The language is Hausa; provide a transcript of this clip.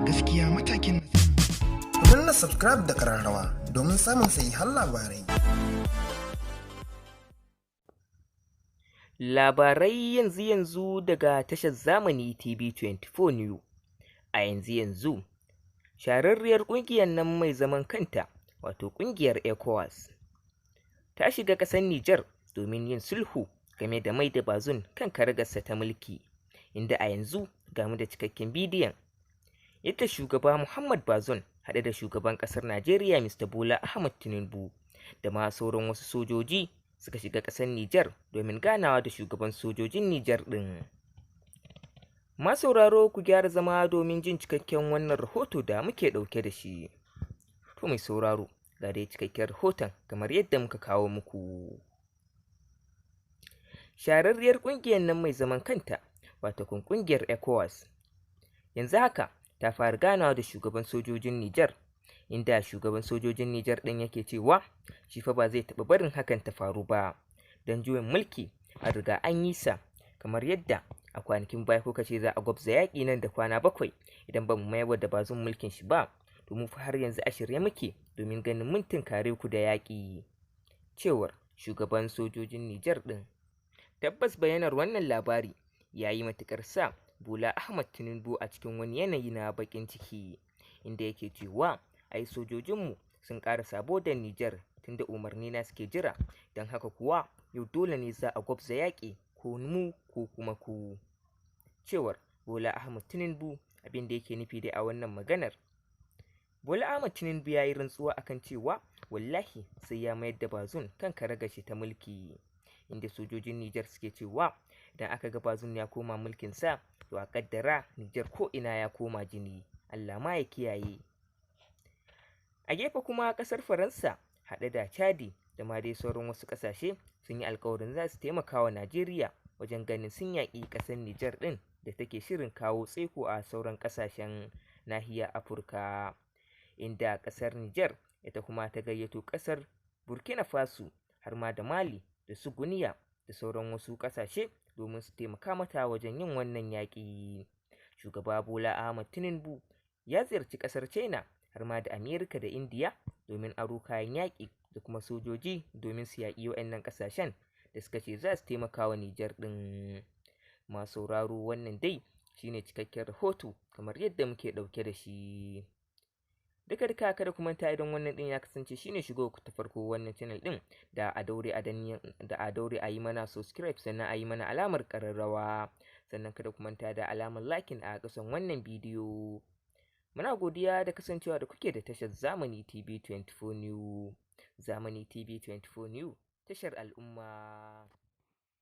gaskiya matakin ku danna subscribe da kararrawa domin samun sahihan labarai. Labarai yanzu daga tashar Zamani TV 24 New. A yanzu, shahararriyar ƙungiyar nan mai zaman kanta, wato ƙungiyar ECOWAS, ta shiga ƙasar Nijar domin yin sulhu game da mai da Bazoum kan karagarsa ta mulki, inda a yanzu ga mu da cikakken bidiyon yadda shugaba Muhammad Bazoum haɗe da shugaban ƙasar Najeriya Mr. Bola Ahmed Tinubu da ma sauran wasu sojoji suka shiga ƙasar Nijar domin ganawa da shugaban sojojin Nijar ɗin. Masauraro ku gyara zama domin jin cikakken wannan rahoto da muke ɗauke da shi. To mai sauraro ga dai cikakken rahoton kamar yadda muka kawo muku. Shahararriyar ƙungiyar nan mai zaman kanta, wato ƙungiyar ECOWAS, yanzu haka ta fara ganawa da shugaban sojojin Nijar, inda shugaban sojojin Nijar ɗin yake cewa shi fa ba zai taɓa barin hakan ta faru ba, don juyin mulki a riga an yi sa, kamar yadda a kwanakin baya kuka ce za a gwabza yaƙi nan da kwana 7 idan ba mu mayar da Bazoum mulkin shi ba, to mu fa har yanzu a shirye muke domin ganin mun tunkare ku da yaƙi. Cewar shugaban sojojin Nijar ɗin. Tabbas bayanar wannan labari ya yi matuƙar sa Bola Ahmed Tinubu a cikin wani yanayi na baƙin ciki, inda yake cewa ai sojojinmu sun ƙara sabo da Nijar tunda umarni na suke jira, don haka kuwa yau dole ne za a gwabza yaƙi ko mu ko kuma ku. Cewar Bola Ahmed Tinubu abin da yake nufi dai a wannan maganar. Bola Ahmed Tinubu ya yi rantsuwa akan cewa wallahi sai ya mayar da Bazoum kan karagar shi ta mulki, inda sojojin Nijar suke cewa idan aka ga Bazoum ya koma mulkin sa to a kaddara Nijar ko ina ya koma jini, Allah ma ya kiyaye. A gefe kuma ƙasar Faransa haɗe da Chadi da ma dai sauran wasu ƙasashe sun yi alkawarin za su taimaka wa Najeriya wajen ganin sun yaƙi ƙasar Nijar ɗin da take shirin kawo tsaiko a sauran ƙasashen nahiyar Afirka, inda ƙasar Nijar ita kuma ta gayyato ƙasar Burkina Faso har ma da Mali da su Guniya da sauran wasu ƙasashe domin su taimaka mata wajen yin wannan yaƙi. Shugaba Bola Ahmed Tinubu ya ziyarci ƙasar China har ma da Amerika da Indiya domin aro kayan yaƙi da kuma sojoji domin su yaƙi waɗannan ƙasashen da suka ce za su taimaka wa Nijar ɗin. Masu sauraro wannan dai shine cikakken rahoto kamar yadda muke ɗauke da shi. Duka kada ku manta idan wannan ɗin ya kasance shine shigo ku ta farko wannan channel ɗin da a daure a yi mana subscribe, sannan a yi mana alamar ƙararrawa, sannan kada ku manta da alamar liking a ƙasan wannan bidiyo. Muna godiya da kasancewa da kuke da tashar Zamani TV 24 New. Zamani TV 24 New, tashar al'umma.